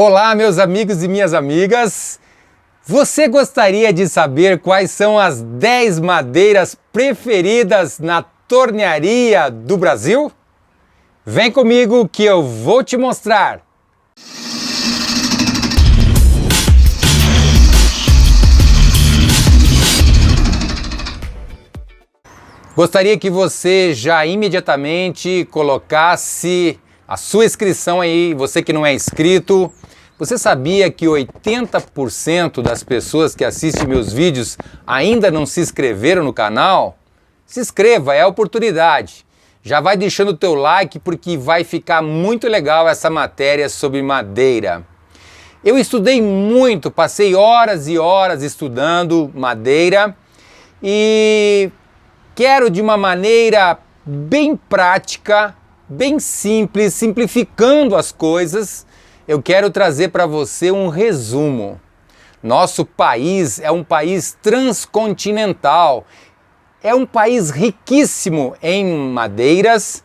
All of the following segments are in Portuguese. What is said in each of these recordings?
Olá, meus amigos e minhas amigas! Você gostaria de saber quais são as 10 madeiras preferidas na tornearia do Brasil? Vem comigo que eu vou te mostrar! Gostaria que você já imediatamente colocasse a sua inscrição aí, você que não é inscrito. Você sabia que 80% das pessoas que assistem meus vídeos ainda não se inscreveram no canal? Se inscreva, é a oportunidade. Já vai deixando o teu like porque vai ficar muito legal essa matéria sobre madeira. Eu estudei muito, passei horas e horas estudando madeira e quero de uma maneira bem prática, bem simples, simplificando as coisas, eu quero trazer para você um resumo. Nosso país é um país transcontinental, é um país riquíssimo em madeiras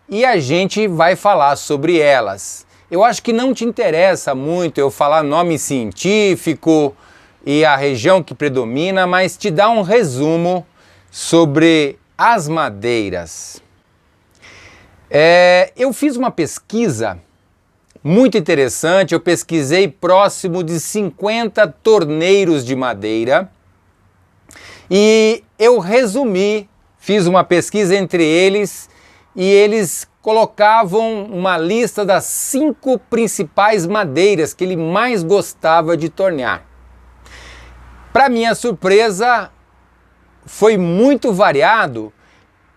e a gente vai falar sobre elas. Eu acho que não te interessa muito eu falar nome científico e a região que predomina, mas te dá um resumo sobre as madeiras. Eu fiz uma pesquisa muito interessante, eu pesquisei próximo de 50 torneiros de madeira e eu resumi, fiz uma pesquisa entre eles e eles colocavam uma lista das 5 principais madeiras que ele mais gostava de tornear. Para minha surpresa, foi muito variado,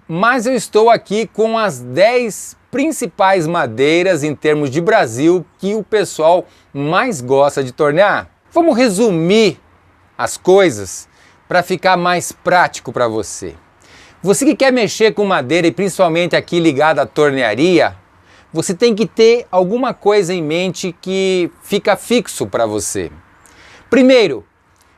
mas eu estou aqui com as 10 principais madeiras em termos de Brasil que o pessoal mais gosta de tornear. Vamos resumir as coisas para ficar mais prático para você. Você que quer mexer com madeira e principalmente aqui ligado à tornearia, você tem que ter alguma coisa em mente que fica fixo para você. Primeiro,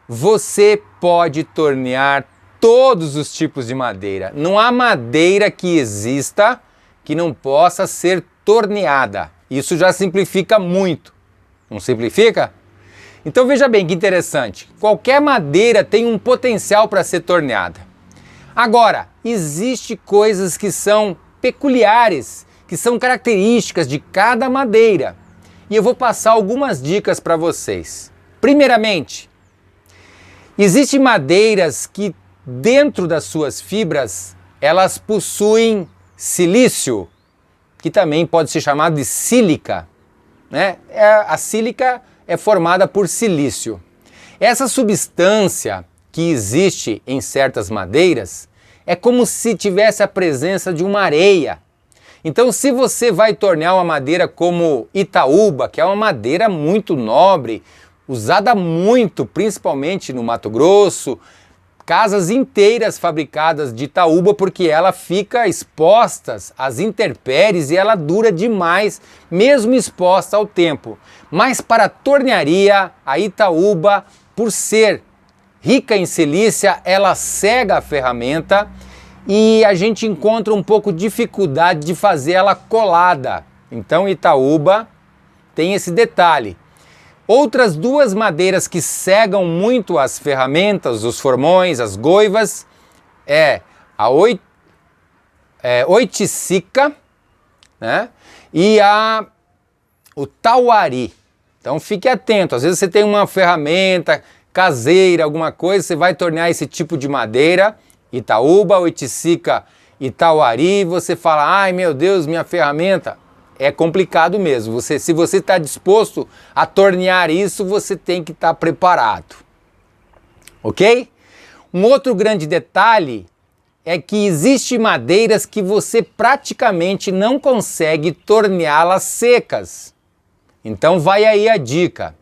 você pode tornear todos os tipos de madeira. Não há madeira que exista que não possa ser torneada. Isso já simplifica muito. Não simplifica? Então veja bem que interessante. Qualquer madeira tem um potencial para ser torneada. Agora, existem coisas que são peculiares, que são características de cada madeira. E eu vou passar algumas dicas para vocês. Primeiramente, existem madeiras que dentro das suas fibras, elas possuem silício, que também pode ser chamado de sílica, né? A sílica é formada por silício. Essa substância que existe em certas madeiras é como se tivesse a presença de uma areia. Então, se você vai tornear uma madeira como Itaúba, que é uma madeira muito nobre, usada muito, principalmente no Mato Grosso, casas inteiras fabricadas de Itaúba porque ela fica exposta às intempéries e ela dura demais, mesmo exposta ao tempo. Mas para a tornearia, a Itaúba, por ser rica em silícia, ela cega a ferramenta e a gente encontra um pouco de dificuldade de fazer ela colada. Então Itaúba tem esse detalhe. Outras 2 madeiras que cegam muito as ferramentas, os formões, as goivas, é a oiticica, né? E o tauari. Então fique atento, às vezes você tem uma ferramenta caseira, alguma coisa, você vai tornear esse tipo de madeira, Itaúba, oiticica e tauari, você fala, ai meu Deus, minha ferramenta. É complicado mesmo. Se você está disposto a tornear isso, você tem que estar preparado. Ok? Um outro grande detalhe é que existem madeiras que você praticamente não consegue torneá-las secas. Então vai aí a dica.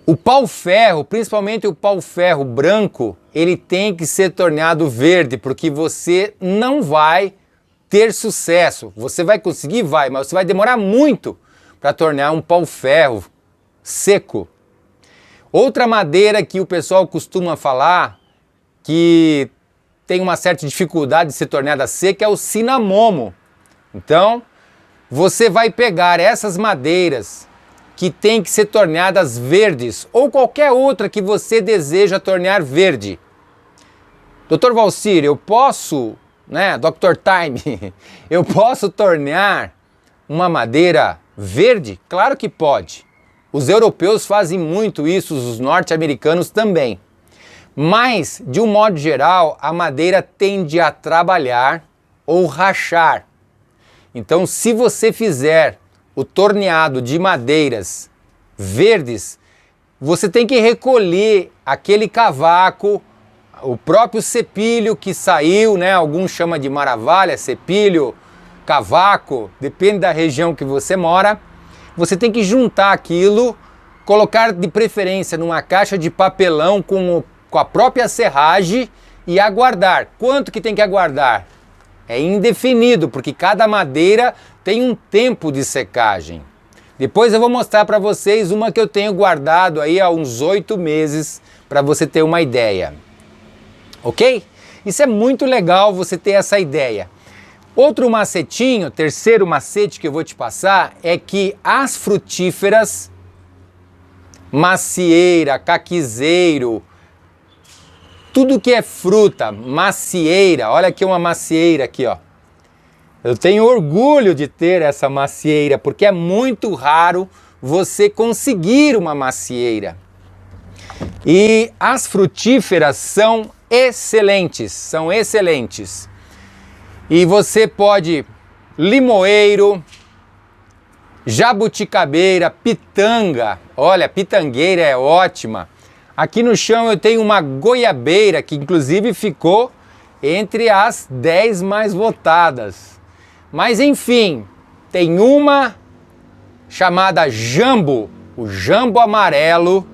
O pau-ferro, principalmente o pau-ferro branco, ele tem que ser torneado verde, porque você não vai ter sucesso. Você vai conseguir? Vai, mas você vai demorar muito para tornear um pau-ferro seco. Outra madeira que o pessoal costuma falar que tem uma certa dificuldade de ser torneada seca é o cinamomo. Então, você vai pegar essas madeiras que tem que ser torneadas verdes ou qualquer outra que você deseja tornear verde. Dr. Valcir, eu posso, né, Dr. Time, eu posso tornear uma madeira verde? Claro que pode. Os europeus fazem muito isso, os norte-americanos também. Mas, de um modo geral, a madeira tende a trabalhar ou rachar. Então, se você fizer o torneado de madeiras verdes, você tem que recolher aquele cavaco, o próprio cepilho que saiu, né? Alguns chamam de maravalha, cepilho, cavaco, depende da região que você mora. Você tem que juntar aquilo, colocar de preferência numa caixa de papelão com a própria serragem e aguardar. Quanto que tem que aguardar? É indefinido, porque cada madeira tem um tempo de secagem. Depois eu vou mostrar para vocês uma que eu tenho guardado aí há uns 8 meses, para você ter uma ideia. Ok? Isso é muito legal você ter essa ideia. Outro macetinho, terceiro macete que eu vou te passar, é que as frutíferas, macieira, caquizeiro, tudo que é fruta, macieira, olha aqui uma macieira aqui, ó. Eu tenho orgulho de ter essa macieira, porque é muito raro você conseguir uma macieira. E as frutíferas são excelentes, são excelentes. E você pode limoeiro, jabuticabeira, pitanga, olha, pitangueira é ótima. Aqui no chão eu tenho uma goiabeira, que inclusive ficou entre as 10 mais votadas. Mas enfim, tem uma chamada jambo, o jambo amarelo,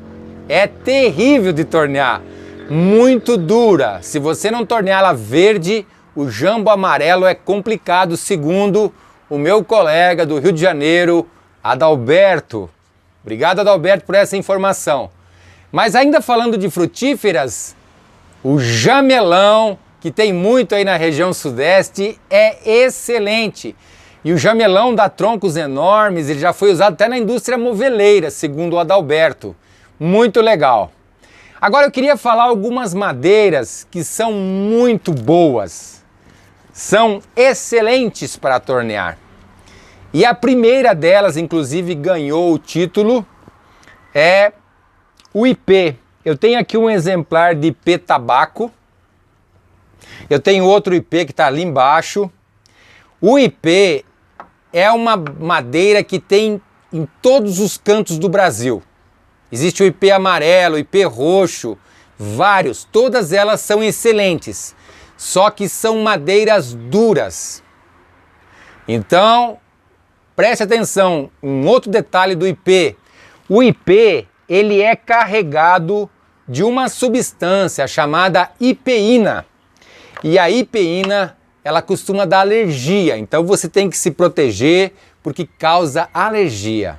é terrível de tornear, muito dura. Se você não tornear ela verde, o jambo amarelo é complicado, segundo o meu colega do Rio de Janeiro, Adalberto. Obrigado, Adalberto, por essa informação. Mas ainda falando de frutíferas, o jamelão, que tem muito aí na região sudeste, é excelente. E o jamelão dá troncos enormes, ele já foi usado até na indústria moveleira, segundo o Adalberto. Muito legal. Agora eu queria falar algumas madeiras que são muito boas. São excelentes para tornear. E a primeira delas, inclusive, ganhou o título, é o IP. Eu tenho aqui um exemplar de IP tabaco. Eu tenho outro IP que está ali embaixo. O IP é uma madeira que tem em todos os cantos do Brasil. Existe o IP amarelo, o IP roxo, vários. Todas elas são excelentes. Só que são madeiras duras. Então, preste atenção, um outro detalhe do IP. O IP, ele é carregado de uma substância chamada ipeína. E a ipeína, ela costuma dar alergia. Então você tem que se proteger porque causa alergia.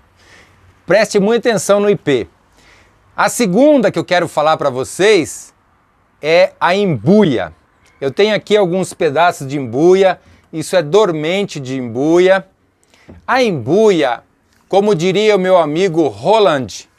Preste muita atenção no IP. A segunda que eu quero falar para vocês é a embuia. Eu tenho aqui alguns pedaços de embuia. Isso é dormente de embuia. A embuia, como diria o meu amigo Roland,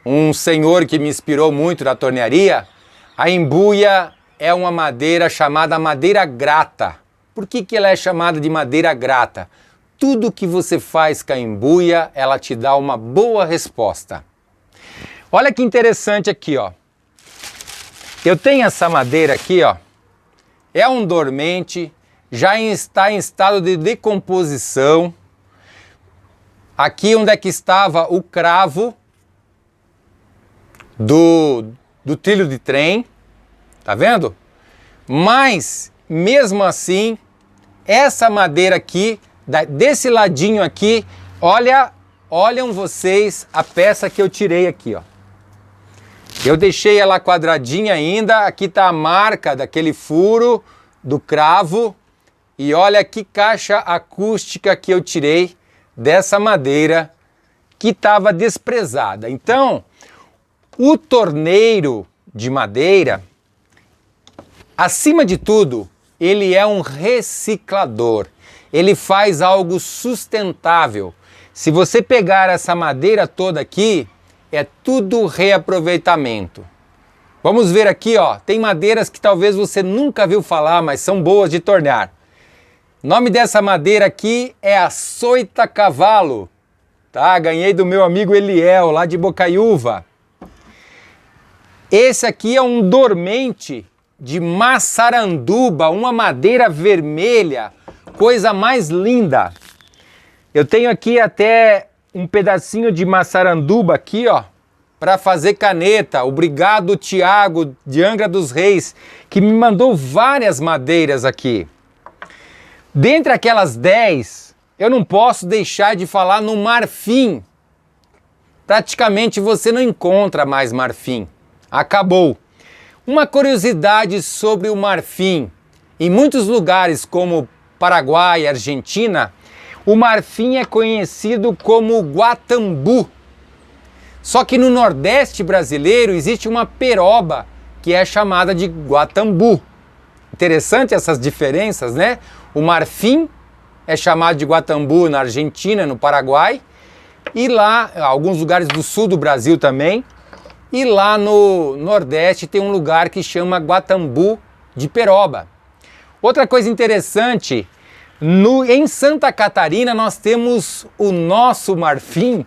um senhor que me inspirou muito na tornearia, a embuia é uma madeira chamada madeira grata. Por que ela é chamada de madeira grata? Tudo que você faz com a embuia, ela te dá uma boa resposta. Olha que interessante aqui, ó. Eu tenho essa madeira aqui, ó. É um dormente, já está em estado de decomposição. Aqui onde é que estava o cravo do trilho de trem, tá vendo? Mas, mesmo assim, essa madeira aqui, desse ladinho aqui, olham vocês a peça que eu tirei aqui, ó. Eu deixei ela quadradinha ainda, aqui está a marca daquele furo do cravo e olha que caixa acústica que eu tirei dessa madeira que estava desprezada. Então, o torneiro de madeira, acima de tudo, ele é um reciclador. Ele faz algo sustentável. Se você pegar essa madeira toda aqui, é tudo reaproveitamento. Vamos ver aqui, ó, tem madeiras que talvez você nunca viu falar, mas são boas de tornear. O nome dessa madeira aqui é açoita-cavalo, tá? Ganhei do meu amigo Eliel, lá de Bocaiúva. Esse aqui é um dormente de maçaranduba, uma madeira vermelha, coisa mais linda. Eu tenho aqui até um pedacinho de maçaranduba aqui, ó, para fazer caneta. Obrigado, Tiago, de Angra dos Reis, que me mandou várias madeiras aqui. Dentre aquelas 10, eu não posso deixar de falar no marfim. Praticamente você não encontra mais marfim. Acabou. Uma curiosidade sobre o marfim. Em muitos lugares como Paraguai e Argentina, o marfim é conhecido como guatambu. Só que no Nordeste brasileiro existe uma peroba que é chamada de guatambu. Interessante essas diferenças, né? O marfim é chamado de guatambu na Argentina, no Paraguai, e lá, alguns lugares do sul do Brasil também, e lá no Nordeste tem um lugar que chama guatambu de peroba. Outra coisa interessante, em Santa Catarina nós temos o nosso marfim,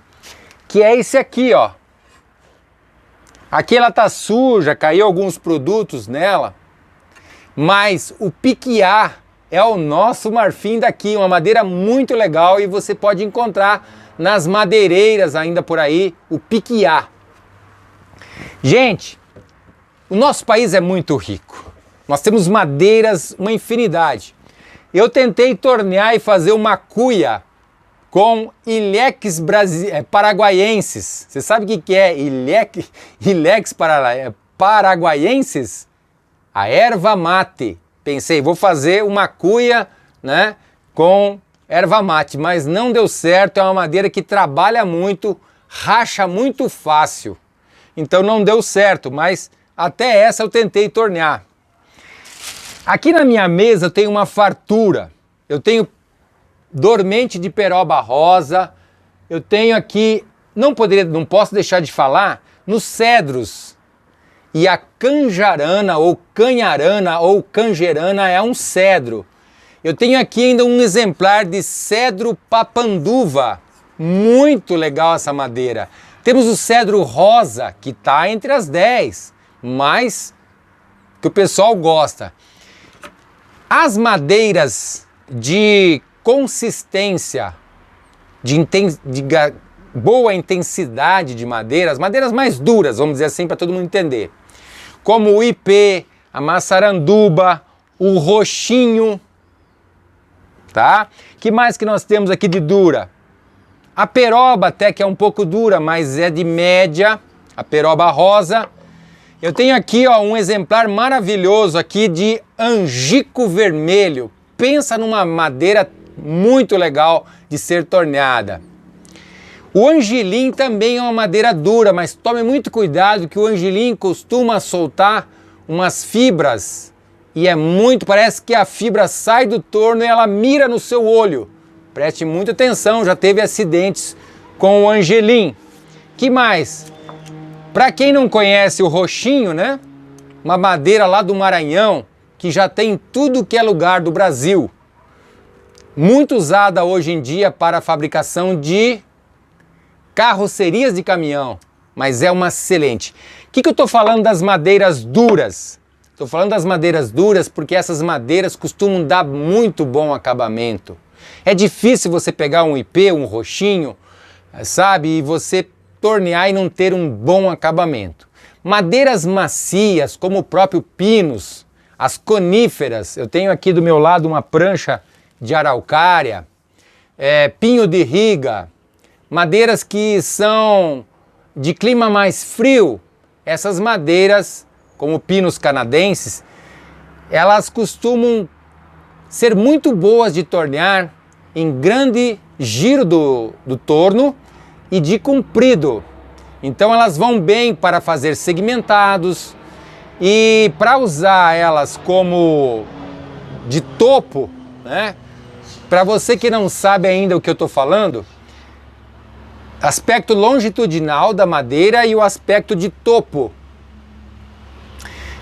que é esse aqui, ó. Aqui ela tá suja, caiu alguns produtos nela, mas o piquiá é o nosso marfim daqui, uma madeira muito legal e você pode encontrar nas madeireiras ainda por aí, o piquiá. Gente, o nosso país é muito rico, nós temos madeiras, uma infinidade. Eu tentei tornear e fazer uma cuia com ilex paraguaiensis. Você sabe o que é ilex paraguaiensis? A erva mate. Pensei, vou fazer uma cuia, né, com erva mate, mas não deu certo. É uma madeira que trabalha muito, racha muito fácil. Então não deu certo, mas até essa eu tentei tornear. Aqui na minha mesa eu tenho uma fartura. Eu tenho dormente de peroba rosa. Eu tenho aqui, não posso deixar de falar, nos cedros. E a canjarana, ou canharana, ou canjerana é um cedro. Eu tenho aqui ainda um exemplar de cedro papanduva. Muito legal essa madeira. Temos o cedro rosa, que está entre as 10, mas que o pessoal gosta. As madeiras de consistência, boa intensidade de madeira, as madeiras mais duras, vamos dizer assim, para todo mundo entender, como o ipê, a maçaranduba, o roxinho, tá? Que mais que nós temos aqui de dura? A peroba até que é um pouco dura, mas é de média, a peroba rosa. Eu tenho aqui, ó, um exemplar maravilhoso aqui de angico vermelho. Pensa numa madeira muito legal de ser torneada. O angelim também é uma madeira dura, mas tome muito cuidado que o angelim costuma soltar umas fibras e parece que a fibra sai do torno e ela mira no seu olho. Preste muita atenção, já teve acidentes com o angelim. Que mais? Para quem não conhece o roxinho, né? Uma madeira lá do Maranhão, que já tem tudo que é lugar do Brasil. Muito usada hoje em dia para a fabricação de carrocerias de caminhão, mas é uma excelente. O que eu estou falando das madeiras duras? Estou falando das madeiras duras porque essas madeiras costumam dar muito bom acabamento. É difícil você pegar um ipê, um roxinho, sabe, e você tornear e não ter um bom acabamento. Madeiras macias, como o próprio pinus, as coníferas, eu tenho aqui do meu lado uma prancha de araucária, pinho de riga, madeiras que são de clima mais frio, essas madeiras, como pinos canadenses, elas costumam ser muito boas de tornear em grande giro do torno e de comprido. Então elas vão bem para fazer segmentados e para usar elas como de topo, né? Para você que não sabe ainda o que eu estou falando, aspecto longitudinal da madeira e o aspecto de topo.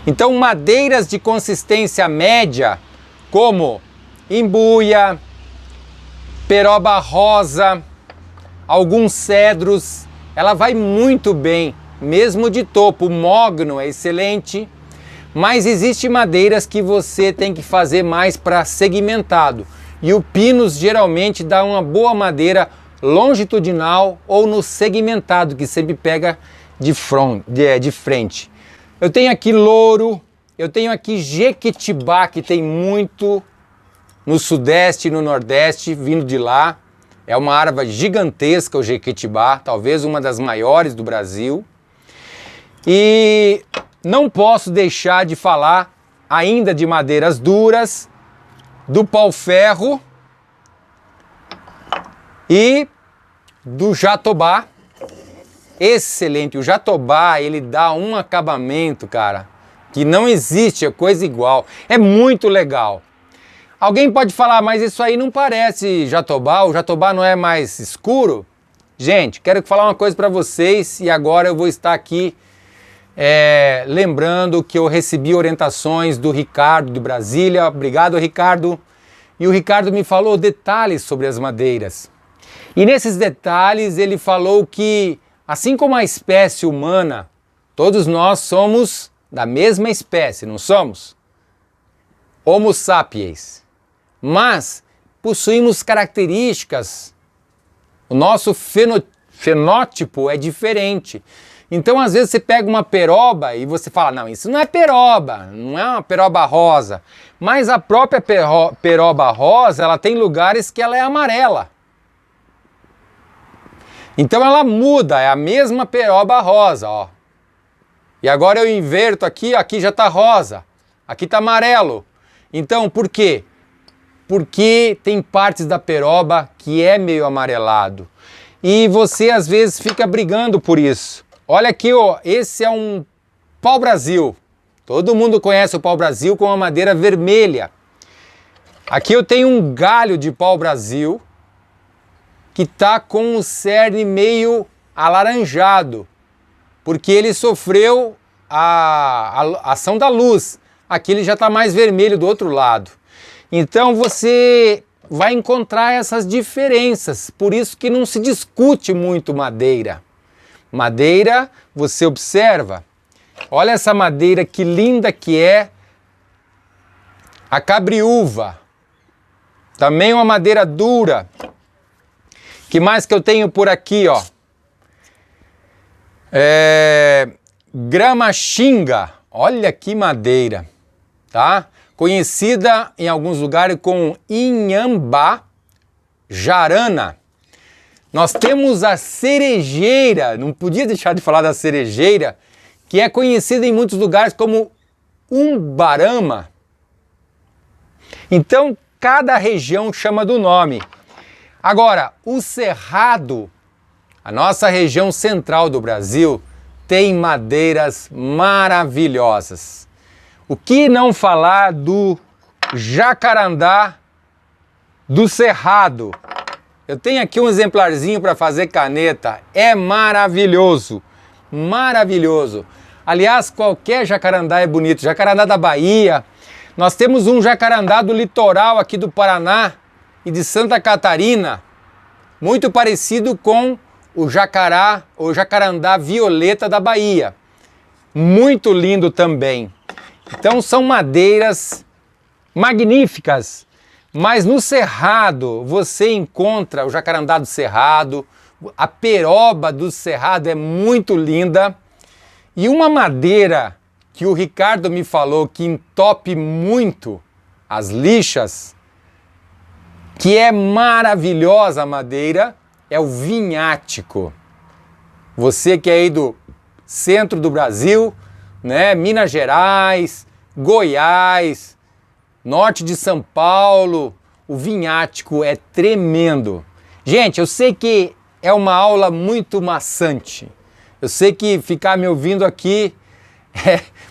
Então, madeiras de consistência média, como embuia, peroba rosa, alguns cedros, ela vai muito bem, mesmo de topo. O mogno é excelente, mas existem madeiras que você tem que fazer mais para segmentado. E o pinus geralmente dá uma boa madeira longitudinal ou no segmentado, que sempre pega de frente. Eu tenho aqui louro, eu tenho aqui jequitibá, que tem muito no sudeste e no nordeste, vindo de lá. É uma árvore gigantesca o jequitibá, talvez uma das maiores do Brasil. E não posso deixar de falar ainda de madeiras duras, do pau-ferro e do jatobá. Excelente, o jatobá, ele dá um acabamento, cara, que não existe, é coisa igual, é muito legal. Alguém pode falar, mas isso aí não parece jatobá, o jatobá não é mais escuro? Gente, quero falar uma coisa para vocês e agora eu vou estar aqui lembrando que eu recebi orientações do Ricardo de Brasília. Obrigado, Ricardo. E o Ricardo me falou detalhes sobre as madeiras. E nesses detalhes ele falou que, assim como a espécie humana, todos nós somos da mesma espécie, não somos? Homo sapiens. Mas possuímos características, o nosso fenótipo é diferente. Então, às vezes, você pega uma peroba e você fala, não, isso não é peroba, não é uma peroba rosa. Mas a própria peroba rosa, ela tem lugares que ela é amarela. Então ela muda, é a mesma peroba rosa, ó. E agora eu inverto aqui, aqui já está rosa, aqui está amarelo. Então, por quê? Porque tem partes da peroba que é meio amarelado. E você às vezes fica brigando por isso. Olha aqui, ó, esse é um pau-brasil. Todo mundo conhece o pau-brasil com a madeira vermelha. Aqui eu tenho um galho de pau-brasil que está com o cerne meio alaranjado, porque ele sofreu a ação da luz. Aqui ele já está mais vermelho do outro lado. Então você vai encontrar essas diferenças, por isso que não se discute muito madeira. Madeira, você observa, olha essa madeira que linda que é a cabriúva, também uma madeira dura. Que mais que eu tenho por aqui, ó? Grama-xinga, olha que madeira, tá? Conhecida em alguns lugares como inhambá jarana. Nós temos a cerejeira, não podia deixar de falar da cerejeira, que é conhecida em muitos lugares como umbarama. Então, cada região chama do nome. Agora, o cerrado, a nossa região central do Brasil, tem madeiras maravilhosas. O que não falar do jacarandá do cerrado? Eu tenho aqui um exemplarzinho para fazer caneta, é maravilhoso, maravilhoso. Aliás, qualquer jacarandá é bonito, jacarandá da Bahia. Nós temos um jacarandá do litoral aqui do Paraná e de Santa Catarina, muito parecido com o jacarandá violeta da Bahia. Muito lindo também. Então são madeiras magníficas, mas no cerrado você encontra o jacarandá do cerrado, a peroba do cerrado é muito linda. E uma madeira que o Ricardo me falou que entope muito as lixas, que é maravilhosa a madeira, é o vinhático. Você que é aí do centro do Brasil, né, Minas Gerais, Goiás, norte de São Paulo, o vinhático é tremendo. Gente, eu sei que é uma aula muito maçante. Eu sei que ficar me ouvindo aqui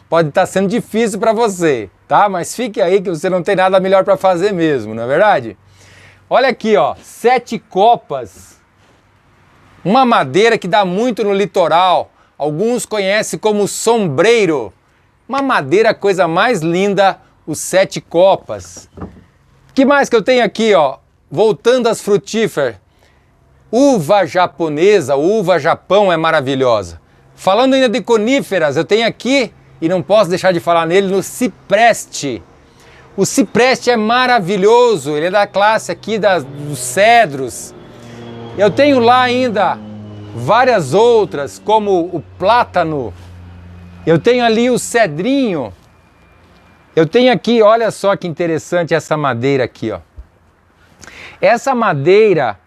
pode estar sendo difícil para você, tá? Mas fique aí que você não tem nada melhor para fazer mesmo, não é verdade? Olha aqui, ó, 7 copas Uma madeira que dá muito no litoral. Alguns conhecem como sombreiro. Uma madeira, coisa mais linda, o sete copas. Que mais que eu tenho aqui, ó? Voltando às frutíferas. Uva japonesa, uva Japão é maravilhosa. Falando ainda de coníferas, eu tenho aqui, e não posso deixar de falar nele, no cipreste. O cipreste é maravilhoso, ele é da classe aqui dos cedros. Eu tenho lá ainda várias outras, como o plátano. Eu tenho ali o cedrinho. Eu tenho aqui, olha só que interessante essa madeira aqui, ó. Essa madeira,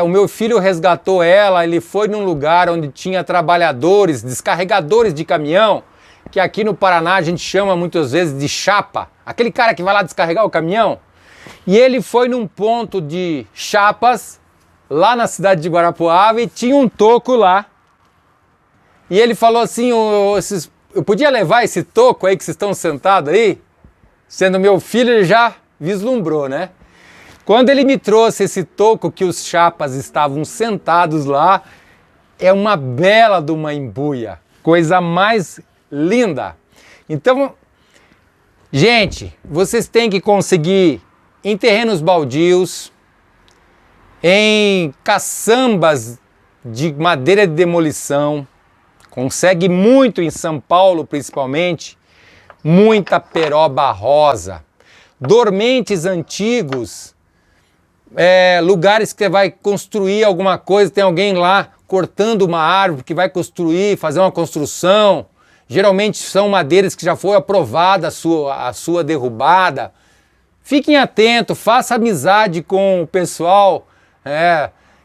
o meu filho resgatou ela, ele foi num lugar onde tinha trabalhadores, descarregadores de caminhão, que aqui no Paraná a gente chama muitas vezes de chapa. Aquele cara que vai lá descarregar o caminhão. E ele foi num ponto de chapas, lá na cidade de Guarapuava, e tinha um toco lá. E ele falou assim, eu podia levar esse toco aí que vocês estão sentados aí? Sendo meu filho, ele já vislumbrou, né? Quando ele me trouxe esse toco que os chapas estavam sentados lá, é uma bela de uma embuia, coisa mais linda. Então, gente, vocês têm que conseguir em terrenos baldios, em caçambas de madeira de demolição, consegue muito em São Paulo principalmente, muita peroba rosa, dormentes antigos, lugares que você vai construir alguma coisa, tem alguém lá cortando uma árvore que vai construir, fazer uma construção, geralmente são madeiras que já foi aprovada a sua derrubada. Fiquem atentos, faça amizade com o pessoal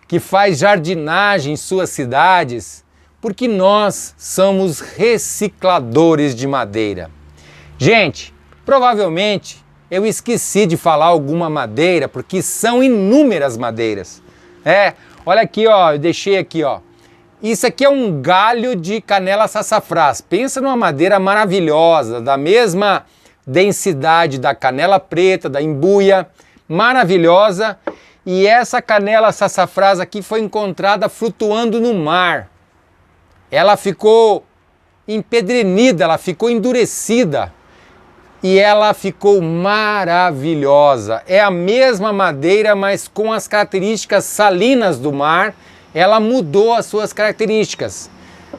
que faz jardinagem em suas cidades, porque nós somos recicladores de madeira. Gente, provavelmente eu esqueci de falar alguma madeira, porque são inúmeras madeiras. Olha aqui, ó, eu deixei aqui, ó. Isso aqui é um galho de canela sassafrás. Pensa numa madeira maravilhosa, da mesma densidade da canela preta, da embuia, maravilhosa. E essa canela sassafrás aqui foi encontrada flutuando no mar. Ela ficou empedrenida, ela ficou endurecida. E ela ficou maravilhosa. É a mesma madeira, mas com as características salinas do mar, ela mudou as suas características.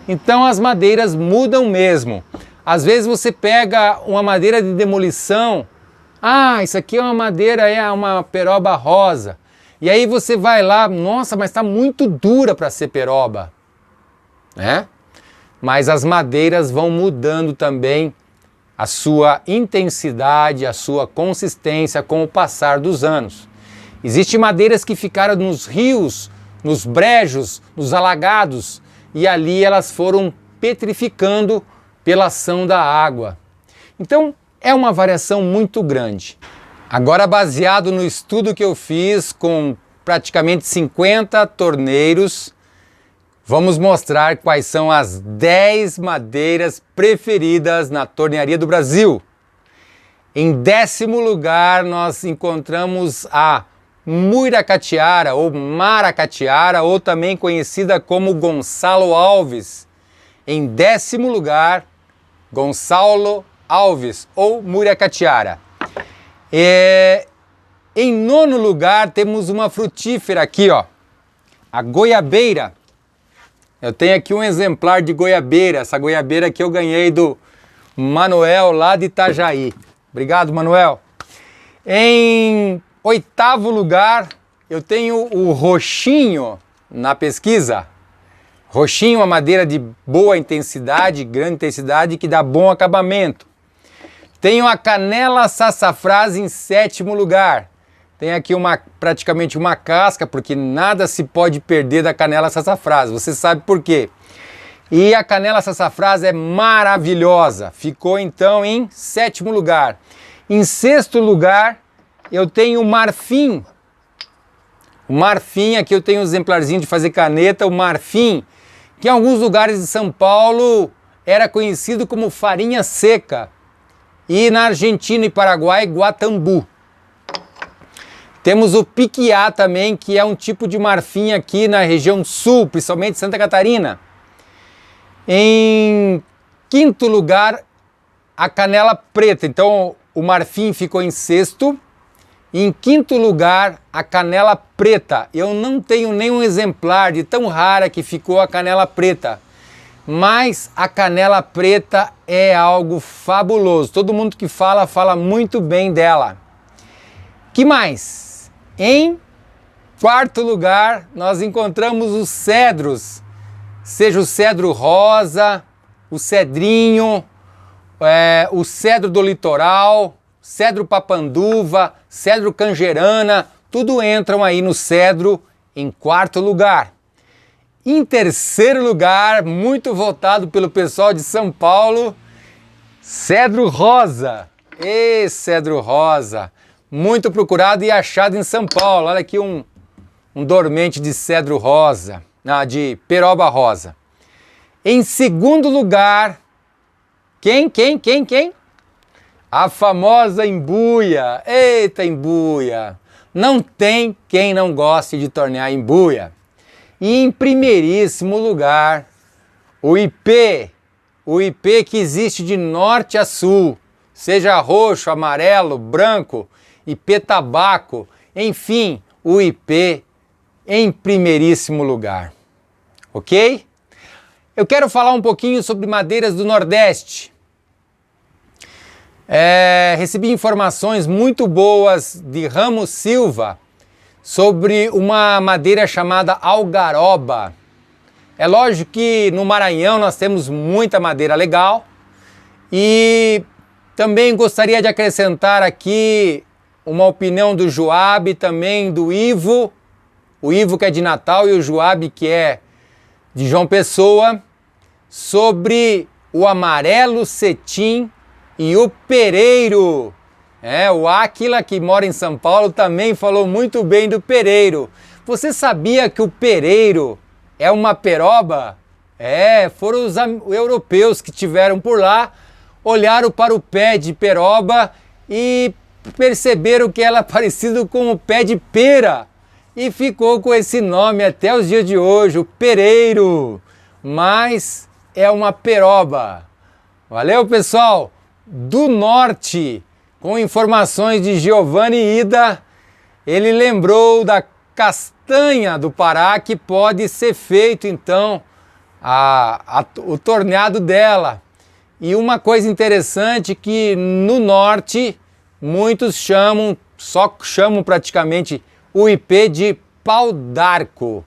Então as madeiras mudam mesmo. Às vezes você pega uma madeira de demolição, isso aqui é uma madeira, é uma peroba rosa. E aí você vai lá, nossa, mas está muito dura para ser peroba. Mas as madeiras vão mudando também a sua intensidade, a sua consistência com o passar dos anos. Existem madeiras que ficaram nos rios, nos brejos, nos alagados, e ali elas foram petrificando pela ação da água. Então é uma variação muito grande. Agora, baseado no estudo que eu fiz com praticamente 50 torneiros, vamos mostrar quais são as 10 madeiras preferidas na tornearia do Brasil. Em 10º lugar, nós encontramos a Muiracatiara ou Maracatiara, ou também conhecida como Gonçalo Alves. Em 10º lugar, Gonçalo Alves ou Muiracatiara. Em 9º lugar, temos uma frutífera aqui, ó, a goiabeira. Eu tenho aqui um exemplar de goiabeira. Essa goiabeira aqui eu ganhei do Manuel lá de Itajaí. Obrigado, Manuel. Em 8º lugar, eu tenho o roxinho na pesquisa. Roxinho é uma madeira de boa intensidade, grande intensidade, que dá bom acabamento. Tenho a canela sassafrás em 7º lugar. Tem aqui praticamente uma casca, porque nada se pode perder da canela sassafrás. Você sabe por quê. E a canela sassafrás é maravilhosa. Ficou então em 7º lugar. Em 6º lugar, eu tenho o marfim. O marfim, aqui eu tenho um exemplarzinho de fazer caneta, o marfim, que em alguns lugares de São Paulo era conhecido como farinha seca. E na Argentina e Paraguai, guatambu. Temos o piquiá também, que é um tipo de marfim aqui na região sul, principalmente Santa Catarina. Em quinto lugar, a canela preta. Então o marfim ficou em sexto. Em quinto lugar, a canela preta. Eu não tenho nenhum exemplar de tão rara que ficou a canela preta. Mas a canela preta é algo fabuloso. Todo mundo que fala muito bem dela. Que mais? Em quarto lugar, nós encontramos os cedros. Seja o cedro rosa, o cedrinho, o cedro do litoral, cedro papanduva, cedro canjerana, tudo entram aí no cedro em quarto lugar. Em terceiro lugar, muito votado pelo pessoal de São Paulo, cedro rosa. Cedro rosa, muito procurado e achado em São Paulo. Olha aqui um dormente de cedro rosa, de peroba rosa. Em segundo lugar, quem? A famosa embuia. Eita, embuia! Não tem quem não goste de tornear embuia. E em primeiríssimo lugar, o ipê. O ipê que existe de norte a sul, seja roxo, amarelo, branco, ipê tabaco, enfim, o ipê em primeiríssimo lugar. Ok? Eu quero falar um pouquinho sobre madeiras do Nordeste. Recebi informações muito boas de Ramos Silva sobre uma madeira chamada algaroba. É lógico que no Maranhão nós temos muita madeira legal e também gostaria de acrescentar aqui uma opinião do Joab, também do Ivo, o Ivo que é de Natal e o Joab que é de João Pessoa, sobre o amarelo cetim e o pereiro. O Áquila, que mora em São Paulo, também falou muito bem do pereiro. Você sabia que o pereiro é uma peroba? Foram os europeus que tiveram por lá, olharam para o pé de peroba e perceberam que ela é parecido com o pé de pera. E ficou com esse nome até os dias de hoje, o pereiro. Mas é uma peroba. Valeu, pessoal! Do norte, com informações de Giovanni Ida, ele lembrou da castanha do Pará que pode ser feito então o torneado dela. E uma coisa interessante que no norte muitos chamam praticamente o ipê de pau d'arco.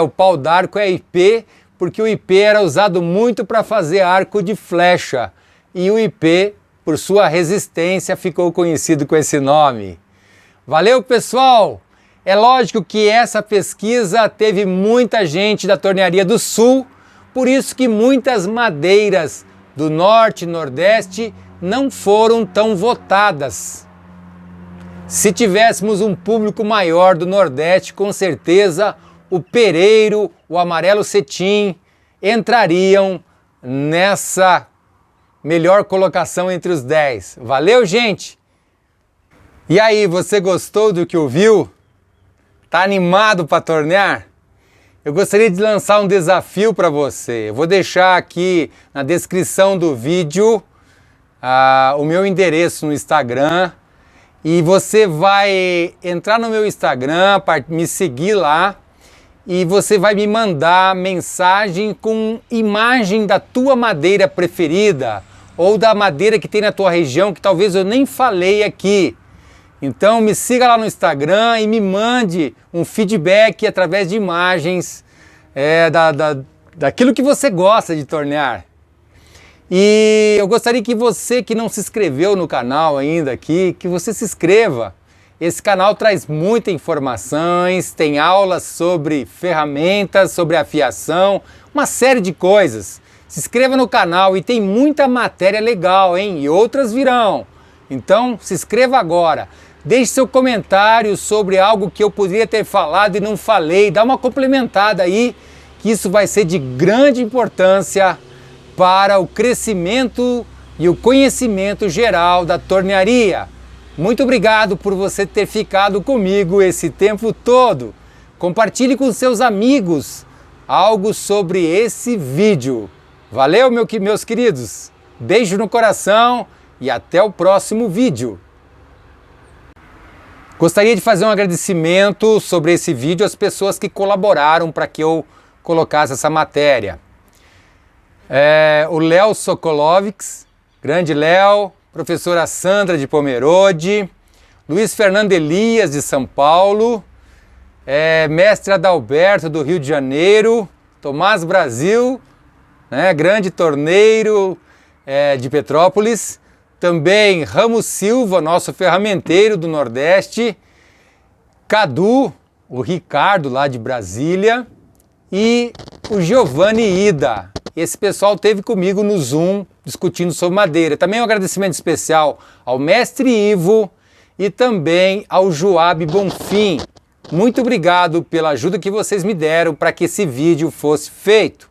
O pau d'arco é ipê porque o ipê era usado muito para fazer arco de flecha. E o ipê, por sua resistência, ficou conhecido com esse nome. Valeu, pessoal! É lógico que essa pesquisa teve muita gente da Tornearia do Sul, por isso que muitas madeiras do Norte e Nordeste não foram tão votadas. Se tivéssemos um público maior do Nordeste, com certeza o pereiro, o amarelo cetim entrariam nessa melhor colocação entre os 10. Valeu, gente? E aí, você gostou do que ouviu? Tá animado para tornear? Eu gostaria de lançar um desafio para você. Eu vou deixar aqui na descrição do vídeo o meu endereço no Instagram e você vai entrar no meu Instagram, me seguir lá e você vai me mandar mensagem com imagem da tua madeira preferida ou da madeira que tem na tua região que talvez eu nem falei aqui. Então me siga lá no Instagram e me mande um feedback através de imagens daquilo que você gosta de tornear. E eu gostaria que você que não se inscreveu no canal ainda aqui, que você se inscreva. Esse canal traz muitas informações, tem aulas sobre ferramentas, sobre afiação, uma série de coisas. Se inscreva no canal e tem muita matéria legal, hein? E outras virão. Então se inscreva agora. Deixe seu comentário sobre algo que eu poderia ter falado e não falei. Dá uma complementada aí, que isso vai ser de grande importância para o crescimento e o conhecimento geral da tornearia. Muito obrigado por você ter ficado comigo esse tempo todo. Compartilhe com seus amigos algo sobre esse vídeo. Valeu, meus queridos. Beijo no coração e até o próximo vídeo. Gostaria de fazer um agradecimento sobre esse vídeo às pessoas que colaboraram para que eu colocasse essa matéria. O Léo Sokolovics, grande Léo, professora Sandra de Pomerode, Luiz Fernando Elias de São Paulo, mestre Adalberto do Rio de Janeiro, Tomás Brasil, grande torneiro de Petrópolis, também Ramos Silva, nosso ferramenteiro do Nordeste, Cadu, o Ricardo lá de Brasília e o Giovanni Ida. Esse pessoal esteve comigo no Zoom discutindo sobre madeira. Também um agradecimento especial ao mestre Ivo e também ao Joab Bonfim. Muito obrigado pela ajuda que vocês me deram para que esse vídeo fosse feito.